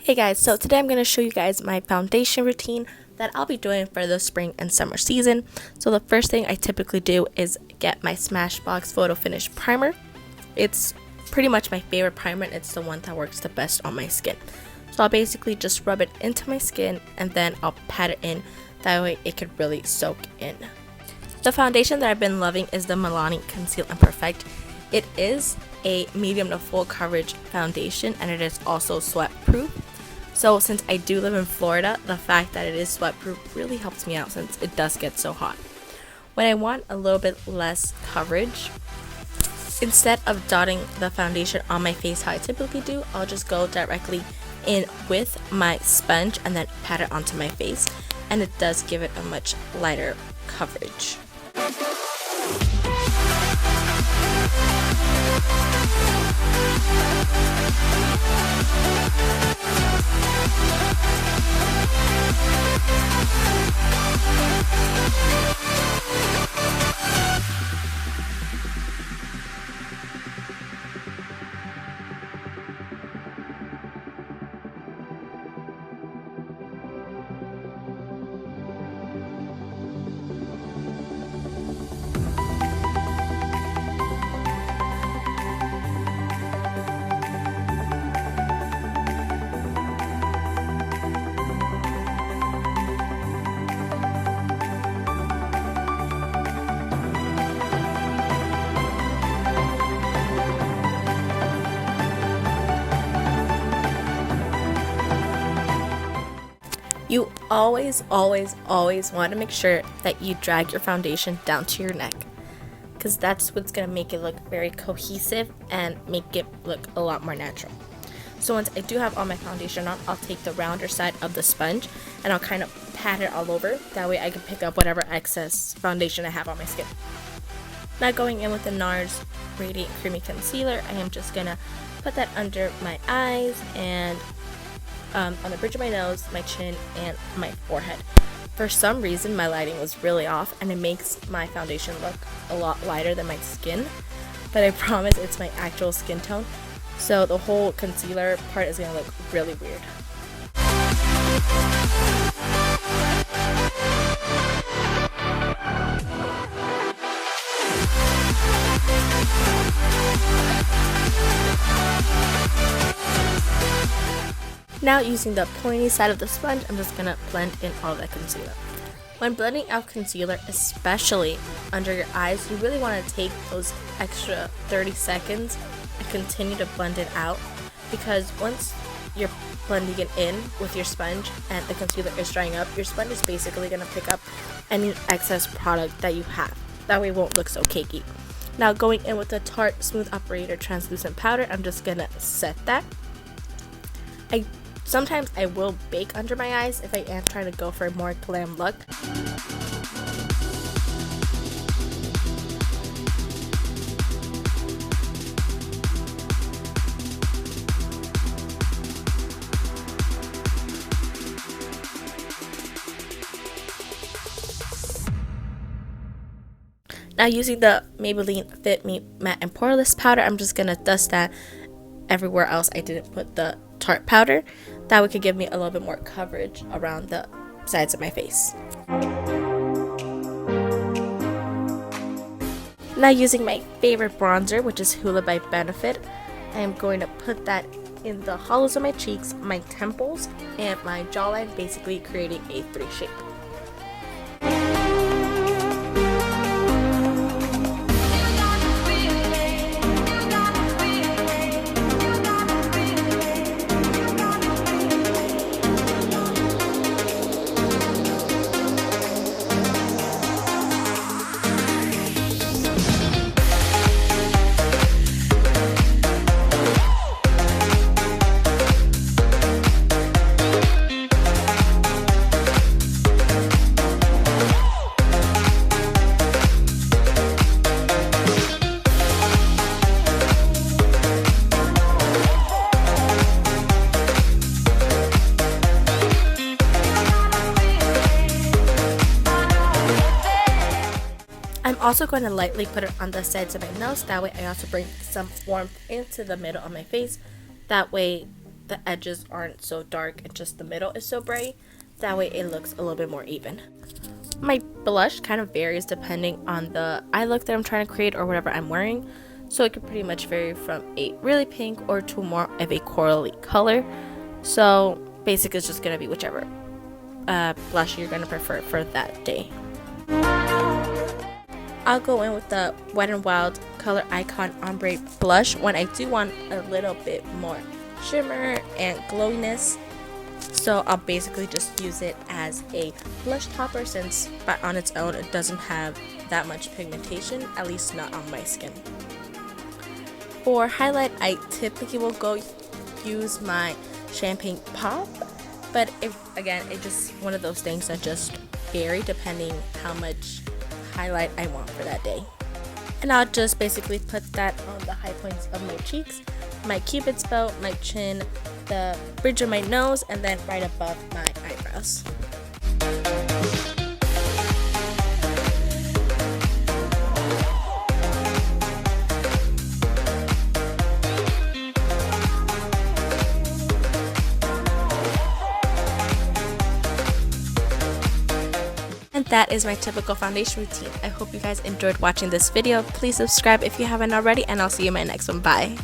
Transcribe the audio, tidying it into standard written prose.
Hey guys, so today I'm going to show you guys my foundation routine that I'll be doing for the spring and summer season. So the first thing I typically do is get my Smashbox PhotoFinish primer. It's pretty much my favorite primer and it's the one that works the best on my skin. So I'll basically just rub it into my skin and then I'll pat it in, that way it could really soak in. The foundation that I've been loving is the Milani Conceal and Perfect. It is a medium to full coverage foundation and it is also sweat proof. So since I do live in Florida, the fact that it is sweat proof really helps me out since it does get so hot. When I want a little bit less coverage, instead of dotting the foundation on my face how I typically do, I'll just go directly in with my sponge and then pat it onto my face, and it does give it a much lighter coverage. You always want to make sure that you drag your foundation down to your neck, because that's what's going to make it look very cohesive and make it look a lot more natural. So once I do have all my foundation on, I'll take the rounder side of the sponge and I'll kind of pat it all over. That way I can pick up whatever excess foundation I have on my skin. Now going in with the NARS Radiant Creamy Concealer, I am just going to put that under my eyes and on the bridge of my nose, my chin, and my forehead. For some reason, my lighting was really off, and it makes my foundation look a lot lighter than my skin, but I promise it's my actual skin tone, so the whole concealer part is going to look really weird. Now using the pointy side of the sponge, I'm just going to blend in all that concealer. When blending out concealer, especially under your eyes, you really want to take those extra 30 seconds and continue to blend it out, because once you're blending it in with your sponge and the concealer is drying up, your sponge is basically going to pick up any excess product that you have. That way it won't look so cakey. Now going in with the Tarte Smooth Operator Translucent Powder, I'm just going to set that. Sometimes I will bake under my eyes if I am trying to go for a more glam look. Now using the Maybelline FitMe Matte and Poreless powder, I'm just going to dust that everywhere else I didn't put the Tarte powder. That would could give me a little bit more coverage around the sides of my face. Now using my favorite bronzer, which is Hoola by Benefit, I am going to put that in the hollows of my cheeks, my temples, and my jawline, basically creating a 3 shape. I'm also going to lightly put it on the sides of my nose. That way I also bring some warmth into the middle of my face. That way the edges aren't so dark and just the middle is so bright. That way it looks a little bit more even. My blush kind of varies depending on the eye look that I'm trying to create or whatever I'm wearing. So it could pretty much vary from a really pink or to more of a corally color. So basically it's just going to be whichever blush you're going to prefer for that day. I'll go in with the Wet n Wild Color Icon Ombre Blush when I do want a little bit more shimmer and glowiness. So I'll basically just use it as a blush topper, since on its own it doesn't have that much pigmentation, at least not on my skin. For highlight, I typically will go use my Champagne Pop, but again, it's just one of those things that just vary depending how much highlight I want for that day. And I'll just basically put that on the high points of my cheeks, my cupid's bow, my chin, the bridge of my nose, and then right above my eyebrows. And that is my typical foundation routine. I hope you guys enjoyed watching this video. Please subscribe if you haven't already, and I'll see you in my next one. Bye.